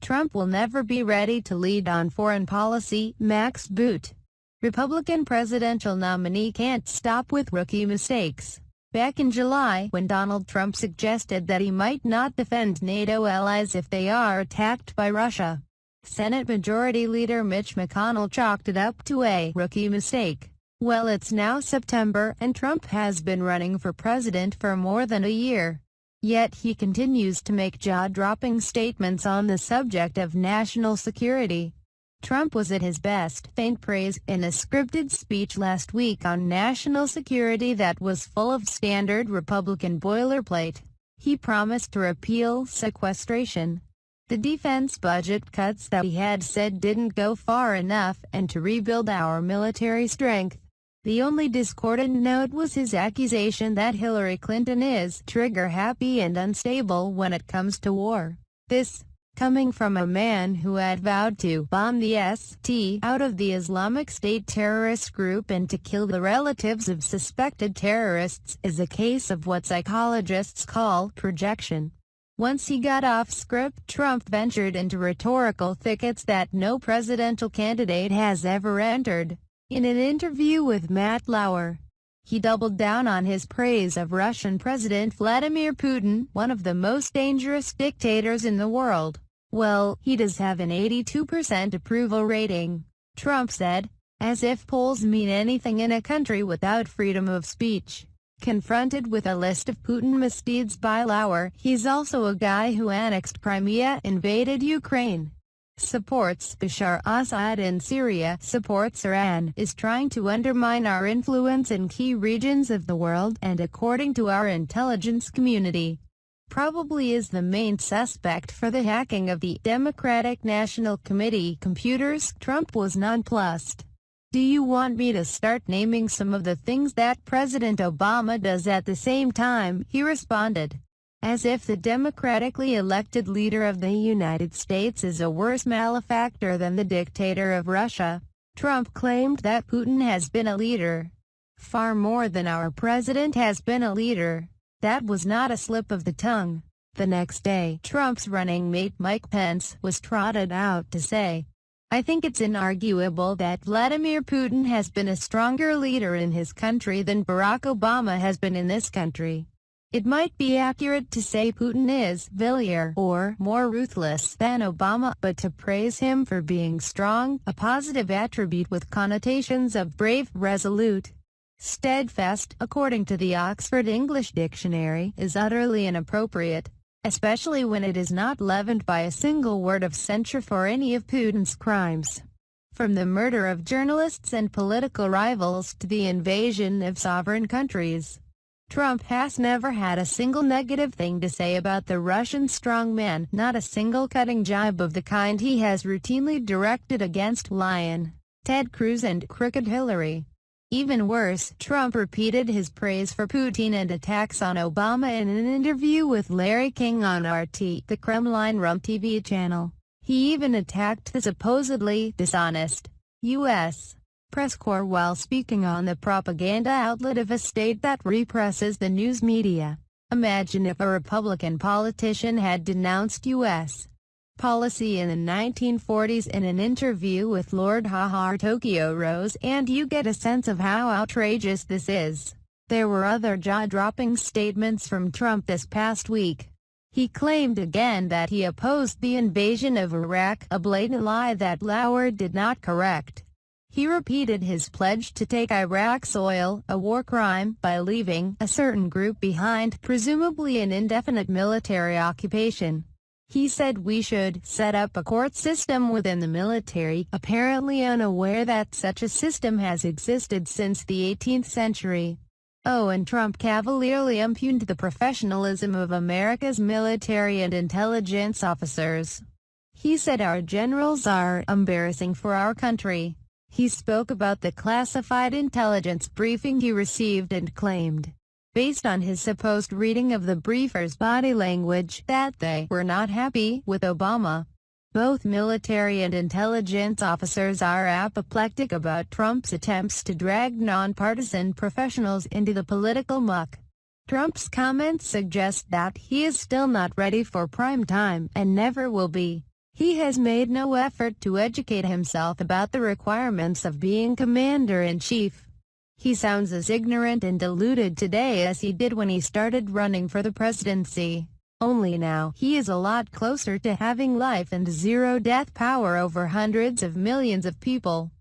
Trump will never be ready to lead on foreign policy, Max Boot. Republican presidential nominee can't stop with rookie mistakes. Back in July, when Donald Trump suggested that he might not defend NATO allies if they are attacked by Russia, Senate Majority Leader Mitch McConnell chalked it up to a rookie mistake. Well, it's now September, and Trump has been running for president for more than a year. Yet he continues to make jaw-dropping statements on the subject of national security. Trump was at his best, faint praise, in a scripted speech last week on national security that was full of standard Republican boilerplate. He promised to repeal sequestration, the defense budget cuts that he had said didn't go far enough, and to rebuild our military strength. The only discordant note was his accusation that Hillary Clinton is trigger-happy and unstable when it comes to war. This, coming from a man who had vowed to bomb the ST out of the Islamic State terrorist group and to kill the relatives of suspected terrorists, is a case of what psychologists call projection. Once he got off script, Trump ventured into rhetorical thickets that no presidential candidate has ever entered. In an interview with Matt Lauer, he doubled down on his praise of Russian President Vladimir Putin, one of the most dangerous dictators in the world. Well, he does have an 82% approval rating, Trump said, as if polls mean anything in a country without freedom of speech. Confronted with a list of Putin misdeeds by Lauer, he's also a guy who annexed Crimea, invaded Ukraine, supports Bashar Assad in Syria, supports Iran, is trying to undermine our influence in key regions of the world, and according to our intelligence community, probably is the main suspect for the hacking of the Democratic National Committee computers. Trump was nonplussed. Do you want me to start naming some of the things that President Obama does at the same time? He responded. As if the democratically elected leader of the United States is a worse malefactor than the dictator of Russia. Trump claimed that Putin has been a leader far more than our president has been a leader. That was not a slip of the tongue. The next day, Trump's running mate Mike Pence was trotted out to say, "I think it's inarguable that Vladimir Putin has been a stronger leader in his country than Barack Obama has been in this country. It might be accurate to say Putin is villier or more ruthless than Obama, but to praise him for being strong, a positive attribute with connotations of brave, resolute, steadfast, according to the Oxford English Dictionary, is utterly inappropriate, especially when it is not leavened by a single word of censure for any of Putin's crimes. From the murder of journalists and political rivals to the invasion of sovereign countries, Trump has never had a single negative thing to say about the Russian strongman, not a single cutting jibe of the kind he has routinely directed against Lion, Ted Cruz and crooked Hillary. Even worse, Trump repeated his praise for Putin and attacks on Obama in an interview with Larry King on RT, the Kremlin-run TV channel. He even attacked the supposedly dishonest U.S. press corps while speaking on the propaganda outlet of a state that represses the news media. Imagine if a Republican politician had denounced U.S. policy in the 1940s in an interview with Lord Haha Tokyo Rose, and you get a sense of how outrageous this is. There were other jaw-dropping statements from Trump this past week. He claimed again that he opposed the invasion of Iraq, a blatant lie that Lauer did not correct. He repeated his pledge to take Iraq's oil, a war crime, by leaving a certain group behind, presumably an indefinite military occupation. He said we should set up a court system within the military, apparently unaware that such a system has existed since the 18th century. Oh, and Trump cavalierly impugned the professionalism of America's military and intelligence officers. He said our generals are embarrassing for our country. He spoke about the classified intelligence briefing he received and claimed, based on his supposed reading of the briefer's body language, that they were not happy with Obama. Both military and intelligence officers are apoplectic about Trump's attempts to drag nonpartisan professionals into the political muck. Trump's comments suggest that he is still not ready for prime time, and never will be. He has made no effort to educate himself about the requirements of being commander-in-chief. He sounds as ignorant and deluded today as he did when he started running for the presidency. Only now, he is a lot closer to having life and zero death power over hundreds of millions of people.